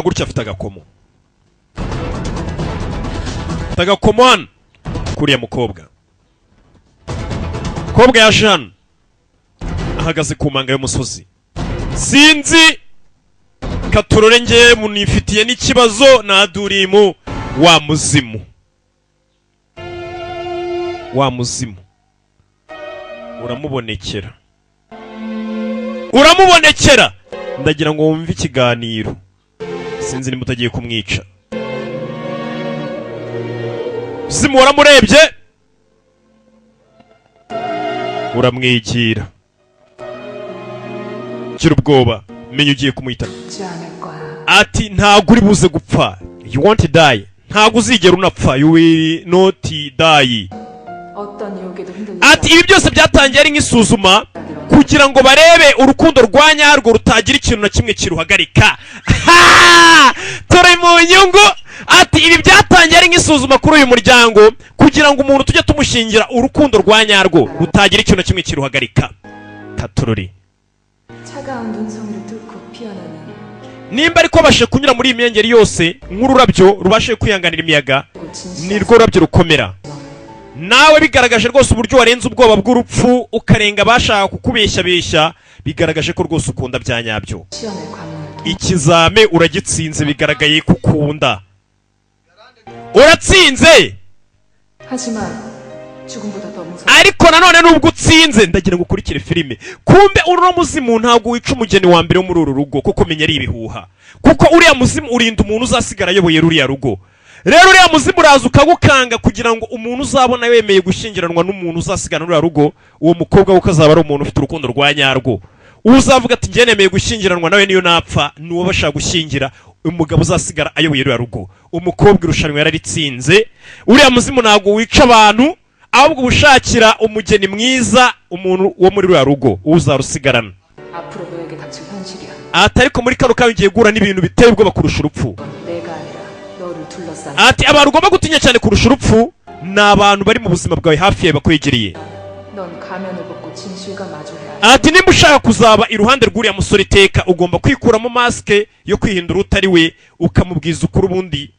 gutya afite agakomo. Afite agakomo hano kuriya mukobwa. Mukobwa yaje hano ahagaze ku manga y'umusozi. Sinzi katurore ngewe munifitiye n'ikibazo na Durimu wa muzimu. Wa muzimu uramubonekera. Uramubonekera. Ndagira ngo wumve ikiganiro. Sinzi ni mutagiye kumwica. Muzimu waramurebye. Uramwigira. Gira ubwoba. Menya ugiye kumuhita. Ati ntago uri buze gupfa. You want to die. Ntago uzigera unapfa. You will not die. Ati ibi byose byatangiye ari nk'isuzuma kugira ngo barebe urukundo rwa nyarwo rutagira ikintu na kimwe kiruhagarika. Turi mu nyungu. Ati ibi byatangiye ari nk'isuzuma kuri uyu muryango kugira ngo umuntu tujye tumushingira urukundo rwa nyarwo rutagira ikintu na kimwe kiruhagarika. Katurori nimba ariko bashe kunyura muri iyi myengeri yose nk'ururabyo rubashe kwihanganira imiyaga, ni rwo rurabyo rukomera. Nawe bigaragaje rwose uburyo warenze ubwoba bw'urupfu ukarenga bashaka kukubeshya bigaragaje ko rwose ukunda bya nyabyo. Ikizame uragitsinze bigaragaye kukunda. Uratsinze. Ariko nanone nubwo utsinze ndagira ngo ukurikire filime. Kumbe uno muzimu ntabwo wica umugeni wa mbere wo muri uru rugo kuko menya ari ibihuha. Kuko uriya muzimu urinda umuntu uzasigara ayoboye ruriya rugo. Rero uriya muzimu uraza ukagukanga kugira ngo umuntu uzabona wemeye gushyingiranwa n'umuntu uzasigana ruriya rugo, uwo mukobwa we ukazaba ari umuntu ufite urukundo rwa nyarwo. Uzavuga ati njye nemeye gushyingiranwa nawe niyo napfa, nuwo bashaka gushyingira umugabo uzasigara ayoboye ruriya rugo. Umukobwa irushanwa yararitsinze. Uriya muzimu ntabwo wica abantu, ahubwo ubushakira umugeni mwiza umuntu wo muri ruriya rugo uzarusigarana. Atariko muri kano kawe ngiye gura n'ibintu biteye ubwoba kurusha urupfu. Ati abantu ugomba gutinya cyane kurusha urupfu ni abantu bari mu buzima bwawe hafi yawe bakwegereye. Ati nimba ushaka kuzaba iruhande rw'uriya musore iteka ugomba kwikuramo maske yo kwihindura utari we ukamubwiza ukuri ubundi.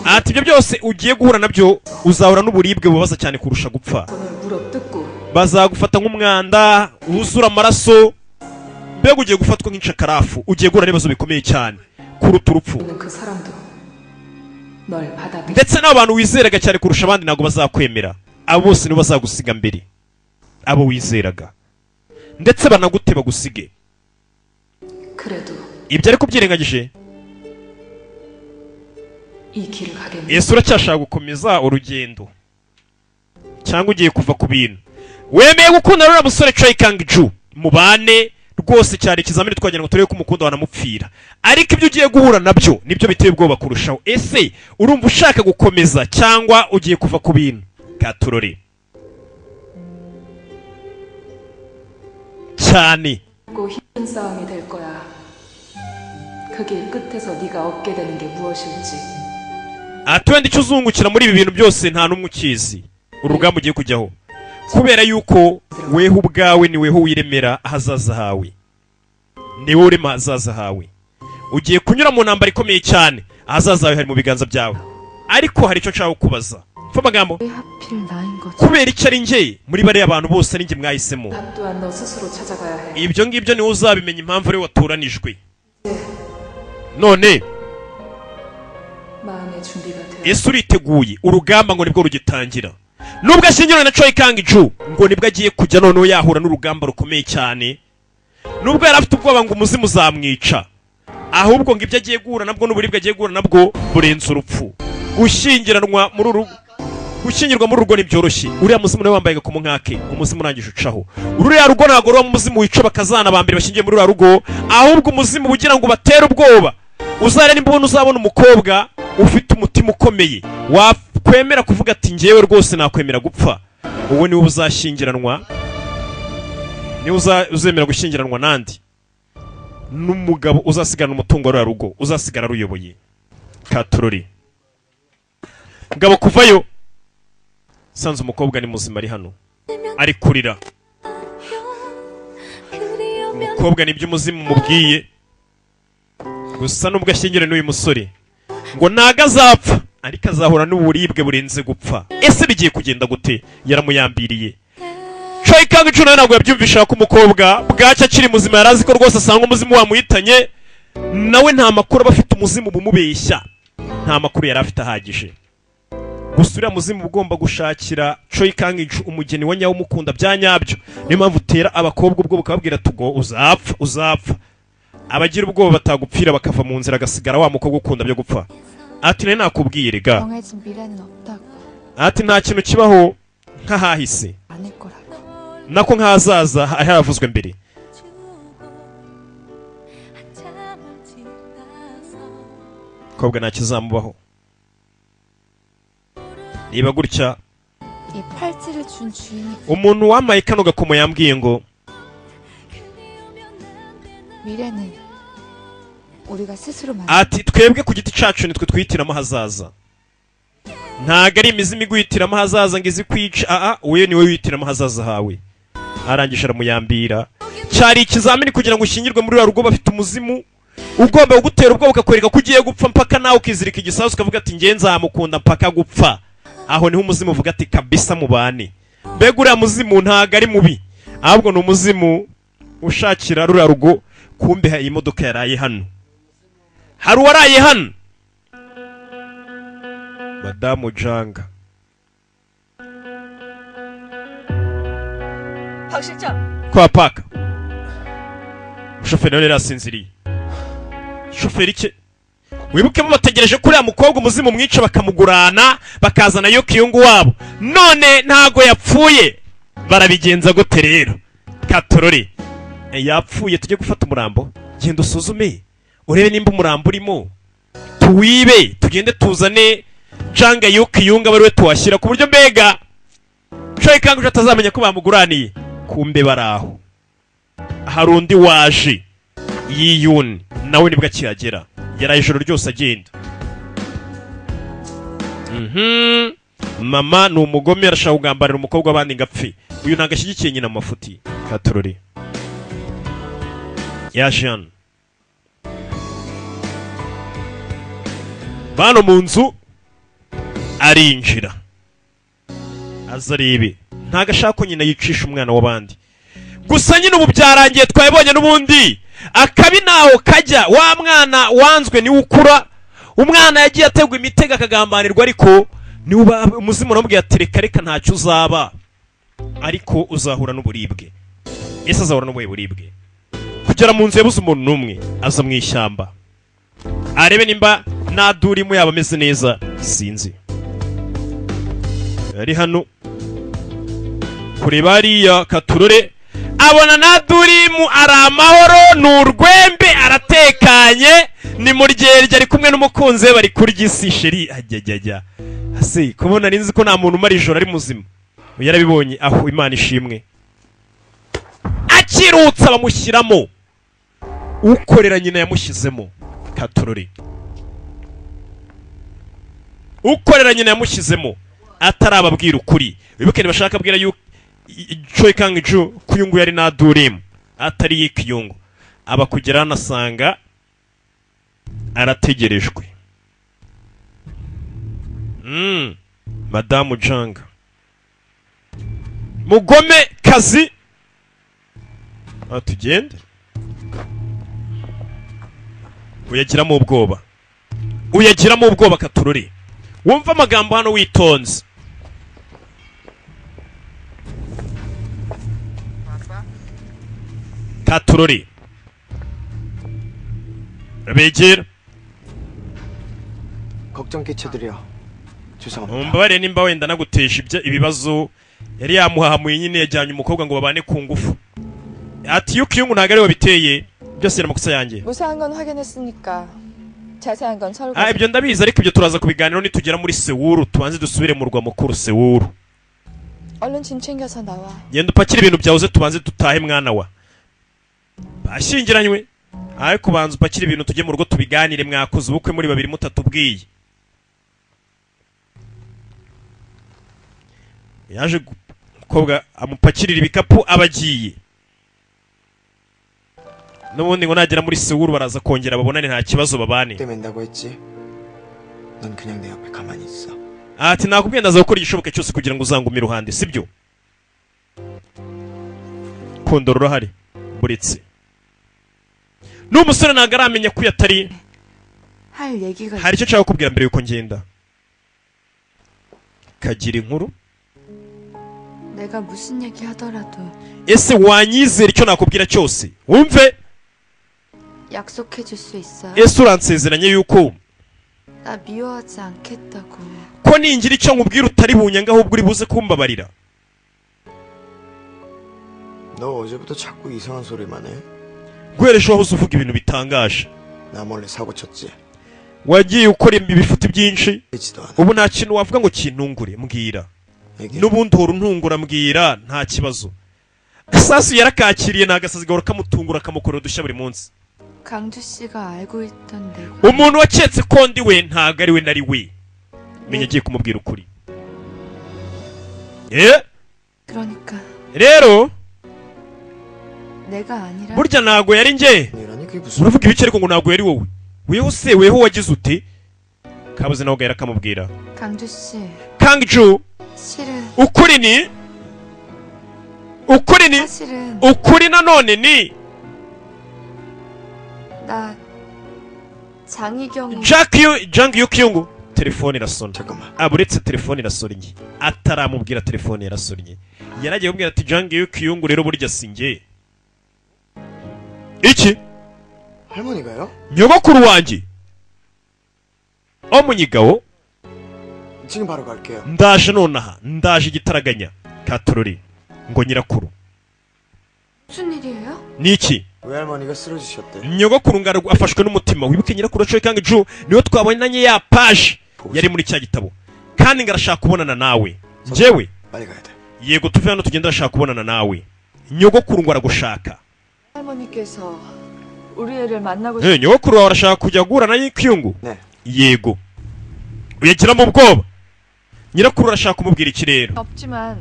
Ati ibyo byose ugiye guhura nabyo uzahura n'uburibwe bubaza cyane kurusha gupfa. Bazagufata nk'umwanda wuzura amaraso, mbega ugiye gufatwa nk'inshakarafu, ugiye guhura n'ibibazo bikomeye cyane kuruta urupfu. Ndetse n'abantu wizeraga cyane kurusha abandi ntabwo bazakwemera. Abo bose nibo bazagusiga mbere, abo wizeraga, ndetse banagute bagusige. Ibyo ariko byirengagije. Yesu uracyashaka gukomeza urugendo cyangwa ugiye kuva ku bintu? Wemeye gukunda ruriya musore Choi Kang-ju mubane rwose cyane ikizamini twagira ngo turebe ko umukunda wanamupfira, ariko ibyo ugiye guhura nabyo nibyo biteye ubwoba kurushaho. Ese urumva ushaka gukomeza cyangwa ugiye kuva ku bintu? Katurore cyane. Atwende icyo uzungukira muri ibi bintu byose nta n'umwe ukizi urugamba ugiye kujyaho, kubera yuko weho ubwawe ni weho wiremera ahazaza hawe, ni wowe urema ahazaza hawe. Ugiye kunyura mu ntambara ikomeye cyane, ahazaza hawe hari mu biganza byawe. Ariko hari icyo nshaka kubaza, mfa amagambo, kubera icyo ari njye muri bariya abantu bose ari njye mwahisemo? Ibyo ngibyo niwe uzabimenya impamvu ari watoranijwe. None ese uriteguye? Urugamba ngo nibwo rugitangira. Nubwo ashyingiranywe na Choi Kang-ju ngo nibwo agiye kujya noneho yahura n'urugamba rukomeye cyane. Nubwo yari afite ubwoba ngo umuzimu uzamwica, ahubwo ngo ibyo agiye guhura nabwo n'uburibwe agiye guhura nabwo burenze urupfu. Gushyingirwa muri urugo ntibyoroshye. Uriya muzimu nawe wambaye agakomo nkake, umuzimu urangije ucaho. Uriya rugo ntabwo ruba umuzimu wica bakazana ba mbere bashyingiye muri uriya rugo, ahubwo umuzimu ugira ngo batere ubwoba. Uzare nimbona uzabona umukobwa ufite umutima ukomeye wakwemera kuvuga ati njyewe rwose nakwemera gupfa, uwo niwe uzashyingiranwa, niwe uzemera gushyingiranwa nandi n'umugabo uzasigana umutungo wa rugo, uzasigara ruyoboye. Katurori ngabo kuvayo sanze umukobwa ni muzima ari hano ari kurira. Umukobwa nibyo umuzimu mubwiye gusa nubwo ashyingiranywe n'uyu musore ngo ntago azapfa ariko azahura n'uburibwe burenze gupfa. Ese bigiye kugenda gute? Yaramuyambiriye. Choi Kang-ju nawe ntabwo yabyumvishaga ko umukobwa bwacya akiri muzima, yari azi ko rwose asanga umuzimu wamuhitanye, nawe nta makuru aba afite umuzimu bumubeshya, nta makuru yari afite ahagije. Gusa uriya muzimu ugomba gushakira Choi Kang-ju umugeni wa nyawo umukunda bya nyabyo. Niyo mpamvu utera abakobwa ubwo bukababwira tugo uzapfa uzapfa, abagira ubwoba batagupfira bakava mu nzira, agasigara wa mukobwa ukunda byo gupfa. Ati nawe nakubwiye rega, ati nta kintu kibaho nk'ahahise nako nk'ahazaza haravuzwe mbere. Kobwa nta kizamubaho niba gutya. Umuntu wamaye kano gakomo yambwiye ngo ati twebwe ku giti cacu nitwe twihitiramo hazaza, ntago ari imizimu iguhitiramo hazaza ngo izi kwica, wowe niwe wihitiramo hazaza hawe. Arangije aramuyambira. Cyari ikizamini kugira ngo ushingirwe muri rugo bafite umuzimu ugomba kugutera ubwoba ukakwereka ko ugiye gupfa, mpaka nawe ukizirika igisasu ukavuga ati nge nzamukunda mpaka gupfa. Aho niho umuzimu uvuga ati kabisa mubane. Mbega uriya muzimu ntago ari mubi, ahubwo ni umuzimu ushakira ruriya rugo. Kumbe iyi modoka yaraye hano, hari uwaraye hano. Madamu Janga kwa paka umushoferi nawe yarasinziriye. Shoferi ke wibuke bategereje kuri ya mukobwa umuzimu mwica bakamugurana bakazana yo kiyungu wabo, none ntago yapfuye. Barabigenza gute rero? Katorore yapfuye, tujye gufata umurambo, genda usuzume urebe nimba umurambo urimo, tuwibe tugende tuzane Janga yo kiyunga bari we tuwashyira, ku buryo mbega Choi Kang-ju atazamenya ko bamuguraniye. Kumbe baraho hari undi waje Yiyun, nawe nibwo akihagera, yaraye ijoro ryose agenda. Mama ni umugome, arashaka kugambanira umukobwa w'abandi ngo apfe. Uyu ntago ashyigikiye nyina mu mafuti. Katorore yaje hano bano mu nzu, arinjira aza arebe, ntago ashaka ko nyina yicisha umwana w'abandi. Gusa nyine ubu byarangiye, twabibonye n'ubundi akabi naho kajya. Wa mwana wanzwe niwe ukura, umwana yagiye ategwa imitego akagambanirwa, ariko niwe umuzimu uramubwira ati reka reka ntacyo uzaba, ariko uzahura n'uburibwe. Ese azahura n'ubuhe buribwe? Kugera mu nzu yabuze umuntu n'umwe, aza mu ishyamba arebe nimba nadurimo yaba ameze neza, sinzi. Yari hano kureba hariya Katurore, abona nadurimu ari amahoro, ni urwembe, aratekanye, ni mu ryerye, ari kumwe n'umukunzi we bari kurya isi. Sheri ajyajyajya hasi kubona ninzi ko nta muntu umara ijoro ari muzima. Yarabibonye aho, Imana ishimwe. Akirutsa bamushyiramo, ukorera nyina yamushyizemo. Katurore ukorera nyina yamushyizemo atarababwira ukuri. Wibuke ntibashaka abwira yuko Choi Kang-ju kuyungu yari nadurimu atari yikiyungu. Abakugera anasanga arategerejwe. Madamu Janga mugome kazi, atugende. Uyagiramo ubwoba, uyagiramo ubwoba Katurore. Wumva amagambo hano witonze. Katurore begera, 걱정 끼쳐드려 죄송합니다. mumbabarire nimba wenda naguteje ibibazo. Yari yamuhahamuye nyine, yajyanye umukobwa ngo babane ku ngufu. Ati yuko iyo ntago ari we biteye, byose ni amakosa yanjye. 무사한 건 확인했으니까 자세한 건 서울 ibyo ndabizi, ariko ibyo turaza kubiganiraho nitugera muri Sewuru, tubanze dusubire mu rwa mukuru Sewuru. 얼른 짐 챙겨서 나와. Genda upakire ibintu byawe tubanze dutahe mwana wa. Bashyingiranywe, ariko banza upakire ibintu tujye mu rugo tubiganire, mwakoze ubukwe muri babiri mutatubwiye. Yaje umukobwa amupakirira ibikapu abagiye. n'ubundi ngo nagera muri Seoul baraza kongera babonane nta kibazo babane. 때 맨다고 했지. 넌 그냥 내 옆에 가만히 있어. ati nakubwiye ndaza gukora igishoboka cyose kugira ngo uzangume iruhande sibyo. Kondo rurahari buretse. N'umusore ntago aramenya ko yatari 할 얘기가 hari icyo nshaka kubwira mbere yuko ngenda. Kagira inkuru. 내가 무슨 얘기 하더라도 ese wanyizera icyo nakubwira cyose wumve. 약속해 줄 수 있어요? ese uransezeranye yuko 나 미워하지 않겠다고. ko ningira icyo nkubwira utari bunyanga ahubwo uri buze kumbabarira. 너 어제부터 자꾸 이상한 소리만 해. guhera ejo wahoze uvuga ibintu bitangaje. 나 몰래 사고 쳤지. wagiye ukora ibifuti byinshi 되지도 않아. ubu nta kintu wavuga ngo kintungure mbwira. 얘기해. n'ubundi uhora untungura mbwira nta kibazo. Sasu yarakakiriye n'agasazi gahora kamutungura kamukorera udushya buri munsi. 강주 씨가 알고 있던 내가 umuntu waketse ko ndi we ntago ari we nari we. menya agiye kumubwira ukuri. 그러니까 rero 내가 아니라 burya ntago yari njye. 아니라니 그게 무슨 uravuga ibice ariko ngo ntago yari wowe. weho se weho wagize ute? kabuze nawe gahera kamubwira. 강주 씨 Kangju 실은 ukuri ni 사실은 ukuri nanone ni 나 장희경이 Jang Yukyungu. telefone irasona. 잠깐만. buretse telefone irasonnye. ataramubwira telefone yarasonnye. yaragiye kubwira ati Jang Yukyungu rero burya sinjye. iki 할머니가요? nyogokuru wanjye omunyigawo. 지금 바로 갈게요. ndaje nonaha ndaje igitaraganya katururi ngo nyirakuru. 무슨 일이에요? niki 외할머니가 쓰러지셨대. nyogokuru ngo afashwe n'umutima. wibuke nyirakuru Choi Kang-ju niwe twabonanye ya page yari muri cya gitabo kandi ngarashaka kubonana nawe. njyewe 빨리 가야 돼. yego tuve hano tugenda ndashaka kubonana nawe. nyogokuru ngo aragushaka. 할머니께서 우리 애를 만나고 nyogokuru wawe arashaka kujya guhura na Yukyungu. 네. yego uyagiramo ubwoba. nyirakuru arashaka kumubwira iki rero. 없지만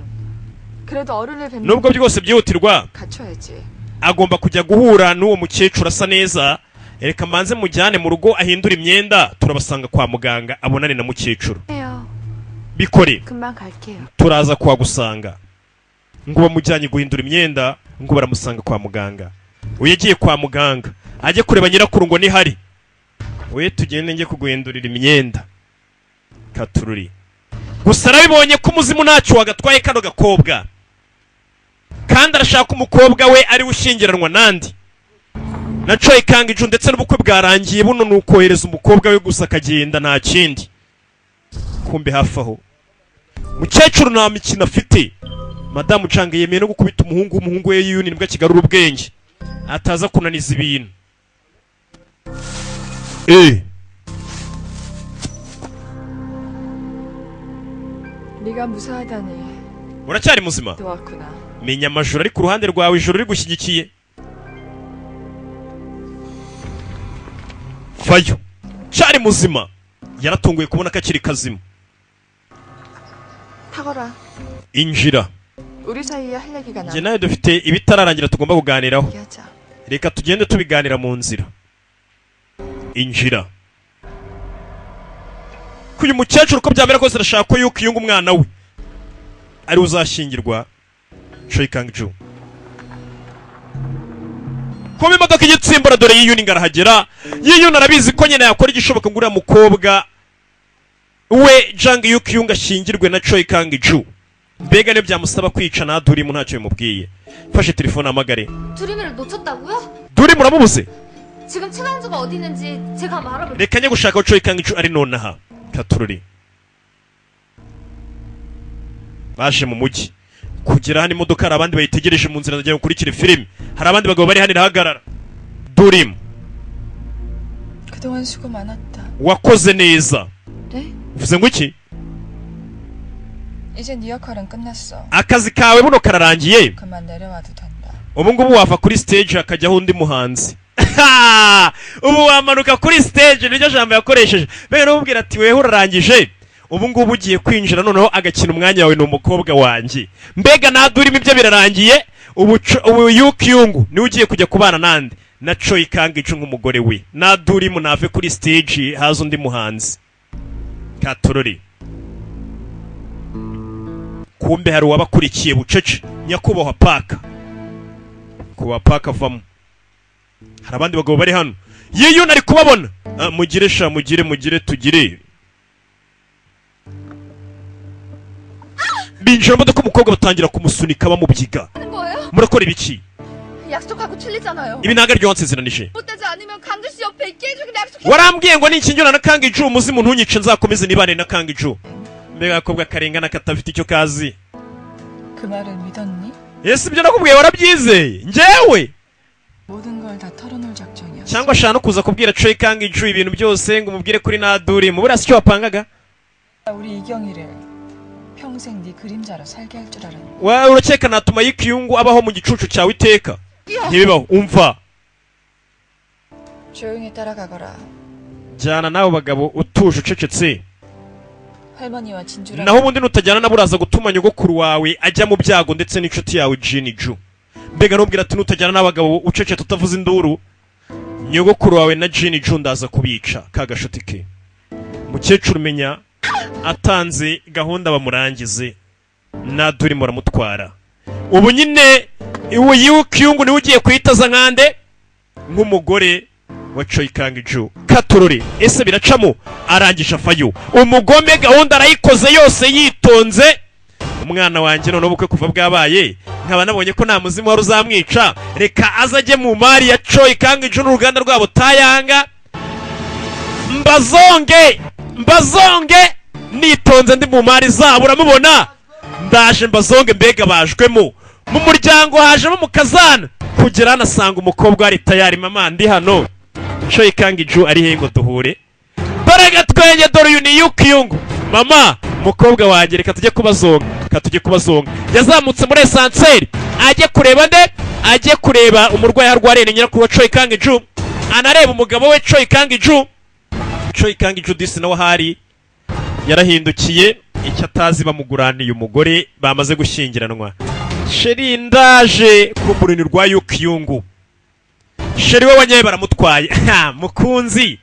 그래도 어른을 뵙는 nubwo byose byihutirwa 갖춰야지. agomba kujya guhura n'uwo mukecuru asa neza. reka manze mujyane mu rugo ahindura imyenda turabasanga kwa muganga abonane na mukecuru. 해요. bikore 금방 갈게요. turaza kuhagusanga. ngo bamujyanye guhindura imyenda ngo baramusanga kwa muganga. uyagiye kwa muganga ajye kureba nyirakuru ngo nihari. we tugende njye kuguhindurira imyenda katururi. gusa arabibonye ko umuzimu ntacyo wagatwaye kano gakobwa kandi arashaka umukobwa we ari ushyingiranwa nandi na Choi Kang-ju ndetse n'ubukwe bwarangiye buno ni ukohereza umukobwa we gusa akagenda nta kindi. kumbe hafi aho mukecuru nta mikino afite. madamu Chang yemeye no gukubita umuhungu we yiyuni nibwo akigarura ubwenge ataza kunaniza ibintu. 네가 무사하다니 uracyari muzima. 또 왔구나. menya amajoro ari ku ruhande rwawe ijoro rigushyigikiye. vayo cyari muzima. yaratunguye kubona ko akiri kazima. 타거라. injira. 우리 사이에 할 얘기가 njye 나. nawe dufite ibitararangira tugomba kuganiraho. 얘기하자. reka tugende tubiganira mu nzira. injira. ko uyu mukecuru uko byamera kose arashaka ko Yukyungu umwana we ari uzashyingirwa Choi Kang-ju. kuba imodoka igitsimbura dore yiyuni ngarahagera. yiyuni arabizi ko nyine yakora igishoboka ngo uriya mukobwa we Jang Yukyungu ashyingirwe na Choi Kang-ju. mbega niyo byamusaba kwica na Durimu ntacyo bimubwiye. fashe telefone amagare. 두리미를 놓쳤다고요? Durimu uramubuze? 지금 최강주가 어디 있는지 제가 말아볼게요. reka njye gushaka aho Choi Kang-ju ari nonaha katururi. baje mu mujyi kugera hano imodoka hari abandi bayitegereje mu nzira ndagira gukurikira filime. hari abandi bagabo bari hano irahagarara. Durimu 그동안 수고 많았다. wakoze neza. 네? uvuze ngo iki? 이제 네 역할은 끝났어. akazi kawe buno kararangiye. 그만 내려와도 된다. ubu ngubu wava kuri stage hakajyaho undi muhanzi. ubu wamanuka kuri stage niryo jambo yakoresheje. mbega n'umubwira ati weho urarangije ubu ngubu ugiye kwinjira noneho agakina umwanya wawe ni umukobwa wanjye. mbega nadurimo ibyo birarangiye. ubu Yukyungu niwe ugiye kujya kubana nande na Choi Kang-ju nk'umugore we. Naduri munave kuri stage haza undi muhanzi. Katorori. Kumbe hari uwabakurikiye bucece. Nyakubahwa Paka. Kuba Paka vamo. Hari abandi bagabo bari hano. Yeyo nari kubabona. Mugire sha mugire tugire. binjira modoka umukobwa batangira kumusunika bamubyiga. 하는 거예요? Murakora ibiki? 약속하고 틀리잖아요. Ibi ntago aryo wansezeranije. 못되지 않으면 강주 씨 옆에 있게 해주기로 약속해. Warambwiye ngo nikinjura na Kang-ju umuzimu ntunyice nzakomeze nibane na Kang-ju. Mbega akobwa karengana katafite icyo kazi. 그 말을 믿었니? Ese ibyo nakubwiye warabyizeye? Njyewe 모든 걸 다 털어놓을 작전이었어. cyangwa ashaka no kuza kubwira Choi Kang-ju ibintu byose ngo umubwire kuri Naduri mu burasi cyo wapangaga? 우리 이경이를 평생 네 그림자로 살게 할 줄 알았니? Wa urakeka natuma yikiyungu abaho mu gicucu cyawe iteka? Ntibibaho. Umva. 조용히 따라가거라. Jana nawe bagabo utuje ucecetse. 할머니와 진주랑 Naho ubundi nutajyana nabo uraza gutuma nyogokuru wawe ajya mu byago ndetse n'inshuti yawe Jinju. Mbega nubwira ati nutajyana n'abagabo ucecetse tutavuze induru. Nyogokuru wawe na Jinju ndaza kubica kagashuti ke. Mukecuru menya atanze gahunda bamurangize. Naduri muramutwara. Ubu nyine iwe yukiyungu niwe ugiye kwitaza nkande nk'umugore wa Choi Kang-ju. Katorore ese biracamo arangisha fayo. Umugome gahunda arayikoze yose yitonze. Umwana wanjye none ubukwe kuva bwabaye nkaba nabonye ko nta muzimu wari uzamwica. Reka azajye mu mari ya Choi Kang-ju n'uruganda rwabo Tayanga. Mbazonge nitonze ndi mu mari zabo uramubona. Ndaje mbazonge mbega bajwemo. Mu muryango hajemo mukazana kugera nasanga umukobwa ari tayari mama ndi hano. Choi Kang-ju ari hengo duhure. Dore gatwenye dore uyu ni Yukiyungu. Mama mukobwa wanjye reka tujye kubazonga. Yazamutse muri esanseri ajye kureba nde ajye kureba umurwayi arwariye nyirakuru wa Choi Kang-ju. Anareba umugabo we Choi Kang-ju. Choi Kang-ju disi nawe hari yarahindukiye icyo atazi bamuguraniye umugore bamaze gushyingiranwa. Sheri ndaje ku murini rwa Yukiyungu. Sheri we wanyaye baramutwaye. Mukunzi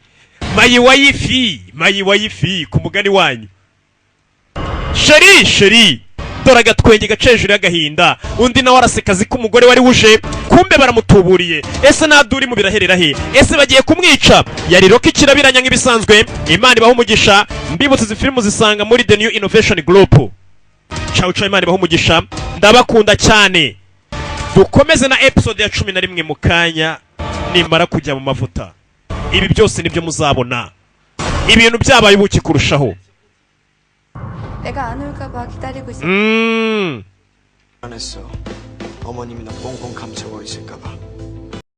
mayi wayifi ku mugani wanyu. Sheri dore agatwenge gacejuru y'agahinda. Undi nawe arasekazi ko umugore wari wuje kumbe baramutuburiye. Ese Naduri mu biraherera he? Ese bagiye kumwica? Yari Rocky kirabiranya nk'ibisanzwe. Imana ibaho umugisha. Mbibutse izi filmu zisanga muri The New Innovation Group. Ciao Imana ibaho umugisha. Ndabakunda cyane. Dukomeze na episode ya 11 mu kanya nimara kujya mu mavuta. Ibi byose nibyo muzabona. Ibintu byabaye ubuki kurushaho. 내가 안 올까봐 기다리고 있어. 안 했어. 어머님이 너 꽁꽁 감추고 있을까봐.